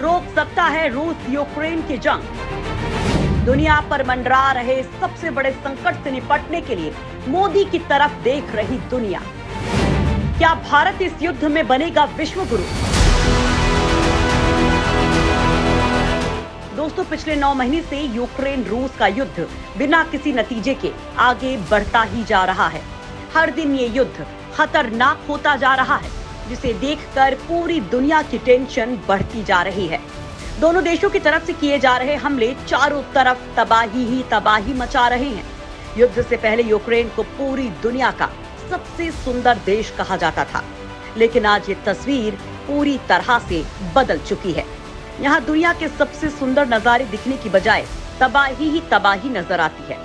रोक सकता है रूस यूक्रेन की जंग। दुनिया पर मंडरा रहे सबसे बड़े संकट से निपटने के लिए मोदी की तरफ देख रही दुनिया। क्या भारत इस युद्ध में बनेगा विश्व गुरु? दोस्तों, पिछले 9 महीने से यूक्रेन रूस का युद्ध बिना किसी नतीजे के आगे बढ़ता ही जा रहा है। हर दिन ये युद्ध खतरनाक होता जा रहा है, जिसे देखकर पूरी दुनिया की टेंशन बढ़ती जा रही है। दोनों देशों की तरफ से किए जा रहे हमले चारों तरफ तबाही ही तबाही मचा रहे हैं। युद्ध से पहले यूक्रेन को पूरी दुनिया का सबसे सुंदर देश कहा जाता था, लेकिन आज ये तस्वीर पूरी तरह से बदल चुकी है। यहाँ दुनिया के सबसे सुंदर नजारे दिखने की बजाय तबाही ही तबाही नजर आती है।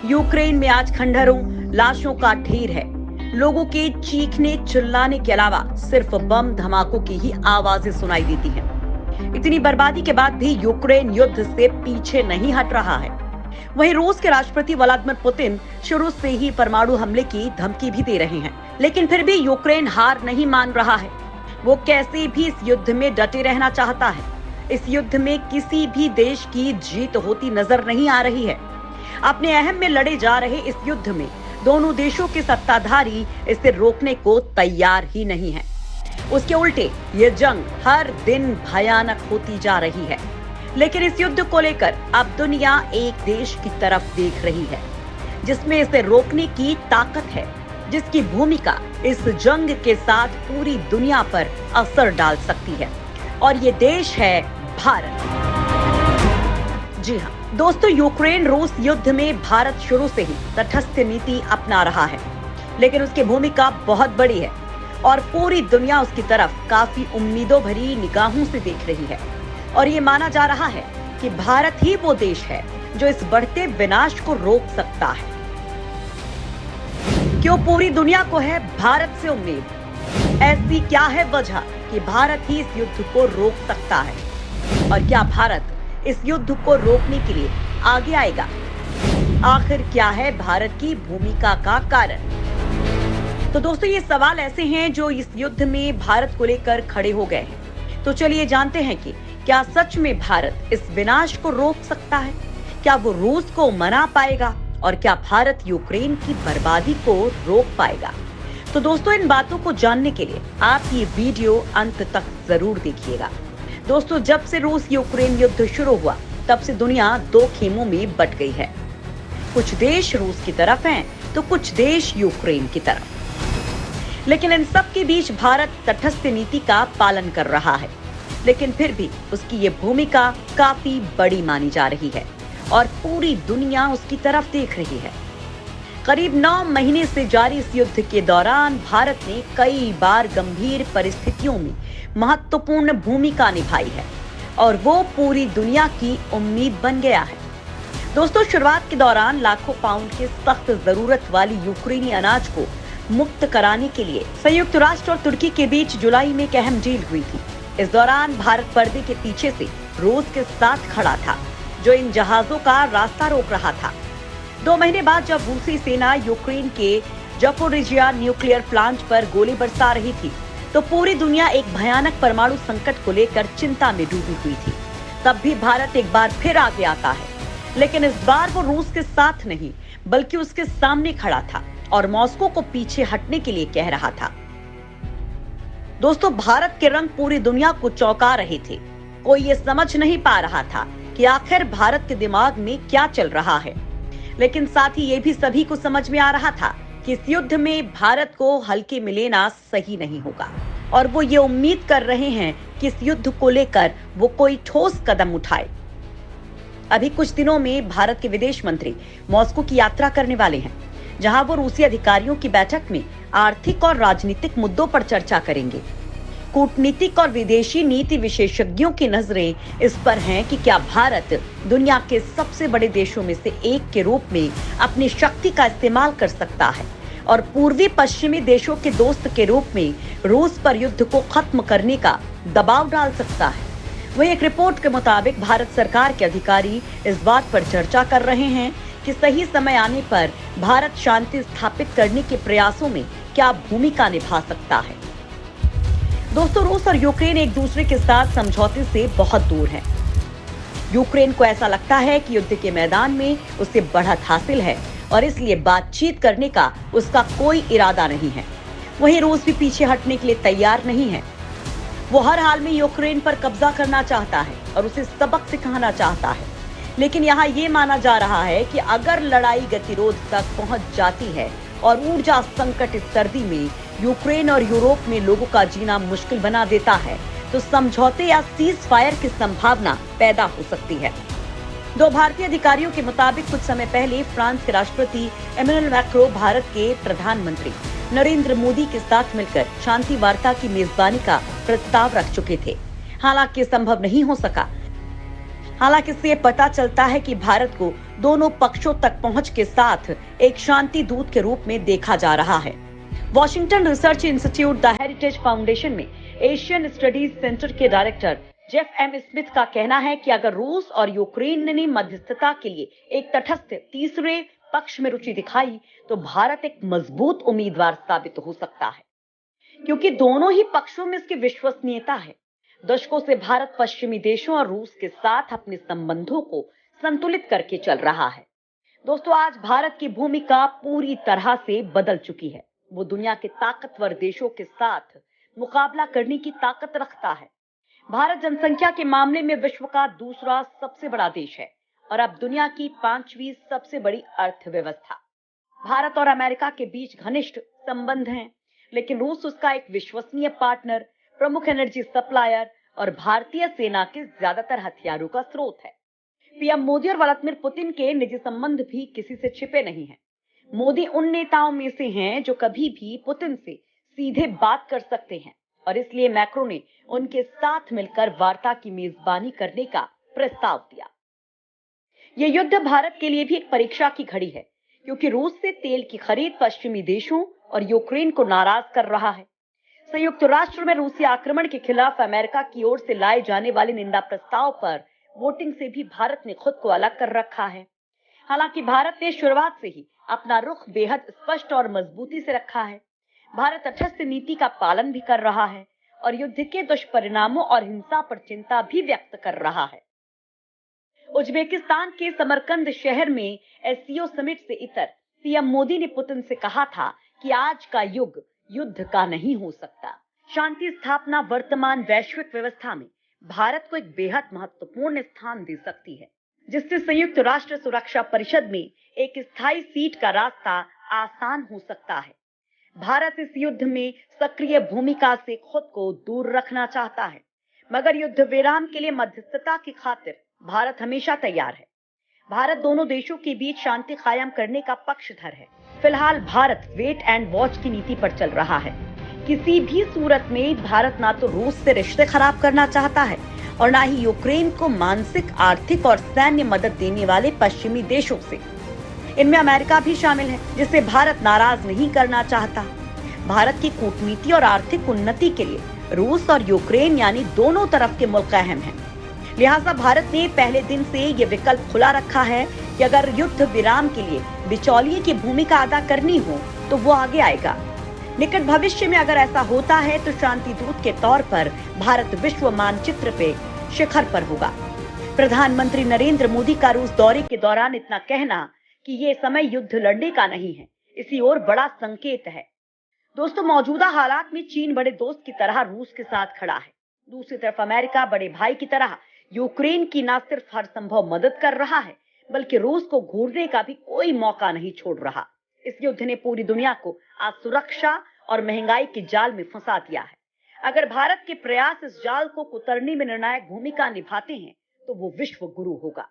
यूक्रेन में आज खंडहरों, लाशों का ढेर है। लोगों के चीखने चिल्लाने के अलावा सिर्फ बम धमाकों की ही आवाजें सुनाई देती हैं। इतनी बर्बादी के बाद भी यूक्रेन युद्ध से पीछे नहीं हट रहा है। वहीं रूस के राष्ट्रपति व्लादिमीर पुतिन शुरू से ही परमाणु हमले की धमकी भी दे रहे हैं, लेकिन फिर भी यूक्रेन हार नहीं मान रहा है। वो कैसे भी इस युद्ध में डटे रहना चाहता है। इस युद्ध में किसी भी देश की जीत होती नजर नहीं आ रही है। अपने अहम में लड़े जा रहे इस युद्ध में दोनों देशों के सत्ताधारी इसे रोकने को तैयार ही नहीं है। उसके उल्टे ये जंग हर दिन भयानक होती जा रही है। लेकिन इस युद्ध को लेकर अब दुनिया एक देश की तरफ देख रही है, जिसमें इसे रोकने की ताकत है, जिसकी भूमिका इस जंग के साथ पूरी दुनिया पर असर डाल सकती है, और ये देश है भारत। जी हाँ दोस्तों, यूक्रेन रूस युद्ध में भारत शुरू से ही तटस्थ नीति अपना रहा है, लेकिन उसकी भूमिका बहुत बड़ी है और पूरी दुनिया उसकी तरफ काफी उम्मीदों भरी निगाहों से देख रही है। और ये माना जा रहा है कि भारत ही वो देश है जो इस बढ़ते विनाश को रोक सकता है। क्यों पूरी दुनिया को है भारत से उम्मीद? ऐसी क्या है वजह कि भारत ही इस युद्ध को रोक सकता है? और क्या भारत इस युद्ध को रोकने के लिए आगे आएगा? आखिर क्या है भारत की भूमिका का कारण? तो दोस्तों, ये सवाल ऐसे हैं जो इस युद्ध में भारत को लेकर खड़े हो गए हैं। तो चलिए जानते हैं कि क्या सच में भारत इस विनाश को रोक सकता है? क्या वो रूस को मना पाएगा? और क्या भारत यूक्रेन की बर्बादी को रोक पाएगा? तो दोस्तों, इन बातों को जानने के लिए आप ये वीडियो अंत तक जरूर देखिएगा। दोस्तों, जब से रूस यूक्रेन युद्ध शुरू हुआ तब से दुनिया दो खेमों में बट गई है। कुछ देश रूस की तरफ हैं, तो कुछ देश यूक्रेन की तरफ। लेकिन इन सब के बीच भारत तटस्थ नीति का पालन कर रहा है, लेकिन फिर भी उसकी ये भूमिका काफी बड़ी मानी जा रही है और पूरी दुनिया उसकी तरफ देख रही है। करीब 9 महीने से जारी इस युद्ध के दौरान भारत ने कई बार गंभीर परिस्थितियों में महत्वपूर्ण भूमिका निभाई है और वो पूरी दुनिया की उम्मीद बन गया है। दोस्तों, शुरुआत के दौरान लाखों पाउंड के सख्त जरूरत वाली यूक्रेनी अनाज को मुक्त कराने के लिए संयुक्त राष्ट्र और तुर्की के बीच जुलाई में एक अहम डील हुई थी। इस दौरान भारत पर्दे के पीछे से रूस के साथ खड़ा था, जो इन जहाजों का रास्ता रोक रहा था। 2 महीने बाद जब रूसी सेना यूक्रेन के ज़पोरिज़िया न्यूक्लियर प्लांट पर गोली बरसा रही थी, तो पूरी दुनिया एक भयानक परमाणु संकट को लेकर चिंता में डूबी हुई थी। तब भी भारत एक बार फिर आगे आता है, लेकिन इस बार वो रूस के साथ नहीं बल्कि उसके सामने खड़ा था और मॉस्को को पीछे हटने के लिए कह रहा था। दोस्तों, भारत के रंग पूरी दुनिया को चौंका रहे थे। कोई ये समझ नहीं पा रहा था कि आखिर भारत के दिमाग में क्या चल रहा है, लेकिन साथ ही ये भी सभी को समझ में आ रहा था कि इस युद्ध में भारत को हल्के में लेना सही नहीं होगा और वो ये उम्मीद कर रहे हैं कि इस युद्ध को लेकर वो कोई ठोस कदम उठाए। अभी कुछ दिनों में भारत के विदेश मंत्री मॉस्को की यात्रा करने वाले हैं, जहां वो रूसी अधिकारियों की बैठक में आर्थिक और राजनीतिक मुद्दों पर चर्चा करेंगे। कूटनीतिक और विदेशी नीति विशेषज्ञों की नजरें इस पर हैं कि क्या भारत दुनिया के सबसे बड़े देशों में से एक के रूप में अपनी शक्ति का इस्तेमाल कर सकता है और पूर्वी पश्चिमी देशों के दोस्त के रूप में रूस पर युद्ध को खत्म करने का दबाव डाल सकता है। वहीं एक रिपोर्ट के मुताबिक भारत सरकार के अधिकारी इस बात पर चर्चा कर रहे हैं कि सही समय आने पर भारत शांति स्थापित करने के प्रयासों में क्या भूमिका निभा सकता है। दोस्तों, रूस और यूक्रेन एक दूसरे के साथ समझौते से बहुत दूर हैं। यूक्रेन को ऐसा लगता है कि युद्ध के मैदान में उसे बढ़त हासिल है और इसलिए बातचीत करने का उसका कोई इरादा नहीं है। वहीं रूस भी पीछे हटने के लिए तैयार नहीं है। वो हर हाल में यूक्रेन पर कब्जा करना चाहता है और उसे सबक सिखाना चाहता है। लेकिन यहाँ ये माना जा रहा है कि अगर लड़ाई गतिरोध तक पहुंच जाती है और ऊर्जा संकट इस सर्दी में यूक्रेन और यूरोप में लोगों का जीना मुश्किल बना देता है, तो समझौते या सीज फायर की संभावना पैदा हो सकती है। दो भारतीय अधिकारियों के मुताबिक कुछ समय पहले फ्रांस के राष्ट्रपति इमैनुअल मैक्रों भारत के प्रधानमंत्री नरेंद्र मोदी के साथ मिलकर शांति वार्ता की मेजबानी का प्रस्ताव रख चुके थे। हालांकि संभव नहीं हो सका। हालांकि इससे पता चलता है कि भारत को दोनों पक्षों तक पहुंच के साथ एक शांति दूत के रूप में देखा जा रहा है। Washington research institute the heritage foundation में एशियन स्टडीज सेंटर के डायरेक्टर जेफ एम स्मिथ का कहना है कि अगर रूस और यूक्रेन ने मध्यस्थता के लिए एक तटस्थ तीसरे पक्ष में रुचि दिखाई, तो भारत एक मजबूत उम्मीदवार साबित हो सकता है, क्योंकि दोनों ही पक्षों में इसकी विश्वसनीयता है। दशकों से भारत पश्चिमी देशों और रूस के साथ अपने संबंधों को संतुलित करके चल रहा है। दोस्तों, आज भारत की भूमिका पूरी तरह से बदल चुकी है। वो दुनिया के ताकतवर देशों के साथ मुकाबला करने की ताकत रखता है। भारत जनसंख्या के मामले में विश्व का दूसरा सबसे बड़ा देश है और अब दुनिया की 5वीं सबसे बड़ी अर्थव्यवस्था। भारत और अमेरिका के बीच घनिष्ठ संबंध हैं, लेकिन रूस उसका एक विश्वसनीय पार्टनर, प्रमुख एनर्जी सप्लायर और भारतीय सेना के ज्यादातर हथियारों का स्रोत है। पीएम मोदी और व्लादिमीर पुतिन के निजी संबंध भी किसी से छिपे नहीं हैं। मोदी उन नेताओं में से हैं जो कभी भी पुतिन से सीधे बात कर सकते हैं और इसलिए मैक्रों ने उनके साथ मिलकर वार्ता की मेजबानी करने का प्रस्ताव दिया। ये युद्ध भारत के लिए भी एक परीक्षा की घड़ी है, क्योंकि रूस से तेल की खरीद पश्चिमी देशों और यूक्रेन को नाराज कर रहा है। संयुक्त राष्ट्र में रूसी आक्रमण के खिलाफ अमेरिका की ओर से लाए जाने वाले निंदा प्रस्ताव पर वोटिंग से भी भारत ने खुद को अलग कर रखा है। हालांकि भारत ने शुरुआत से ही अपना रुख बेहद स्पष्ट और मजबूती से रखा है। भारत तटस्थ नीति का पालन भी कर रहा है और युद्ध के दुष्परिणामों और हिंसा पर चिंता भी व्यक्त कर रहा है। उज्बेकिस्तान के समरकंद शहर में एससीओ समिट से इतर पीएम मोदी ने पुतिन से कहा था कि आज का युग युद्ध का नहीं हो सकता। शांति स्थापना वर्तमान वैश्विक व्यवस्था में भारत को एक बेहद महत्वपूर्ण स्थान दे सकती है, जिससे संयुक्त राष्ट्र सुरक्षा परिषद में एक स्थायी सीट का रास्ता आसान हो सकता है। भारत इस युद्ध में सक्रिय भूमिका से खुद को दूर रखना चाहता है, मगर युद्ध विराम के लिए मध्यस्थता की खातिर भारत हमेशा तैयार है। भारत दोनों देशों के बीच शांति कायम करने का पक्षधर है। फिलहाल भारत वेट एंड वॉच की नीति पर चल रहा है। किसी भी सूरत में भारत ना तो रूस से रिश्ते खराब करना चाहता है और ना ही यूक्रेन को मानसिक, आर्थिक और सैन्य मदद देने वाले पश्चिमी देशों से। इनमें अमेरिका भी शामिल है, जिसे भारत नाराज नहीं करना चाहता। भारत की कूटनीति और आर्थिक उन्नति के लिए रूस और यूक्रेन यानी दोनों तरफ के मुल्क अहम हैं। लिहाजा भारत ने पहले दिन से ये विकल्प खुला रखा है कि अगर युद्ध विराम के लिए बिचौलिए की भूमिका अदा करनी हो तो वो आगे आएगा। निकट भविष्य में अगर ऐसा होता है तो शांति दूत के तौर पर भारत विश्व मानचित्र पे शिखर पर होगा। प्रधानमंत्री नरेंद्र मोदी का रूस दौरे के दौरान इतना कहना कि ये समय युद्ध लड़ने का नहीं है, इसी ओर बड़ा संकेत है। दोस्तों, मौजूदा हालात में चीन बड़े दोस्त की तरह रूस के साथ खड़ा है। दूसरी तरफ अमेरिका बड़े भाई की तरह यूक्रेन की न सिर्फ हर संभव मदद कर रहा है, बल्कि रूस को घूरने का भी कोई मौका नहीं छोड़ रहा। इस युद्ध ने पूरी दुनिया को आज सुरक्षा और महंगाई के जाल में फंसा दिया है। अगर भारत के प्रयास इस जाल को कुतरने में निर्णायक भूमिका निभाते हैं तो वो विश्व गुरु होगा।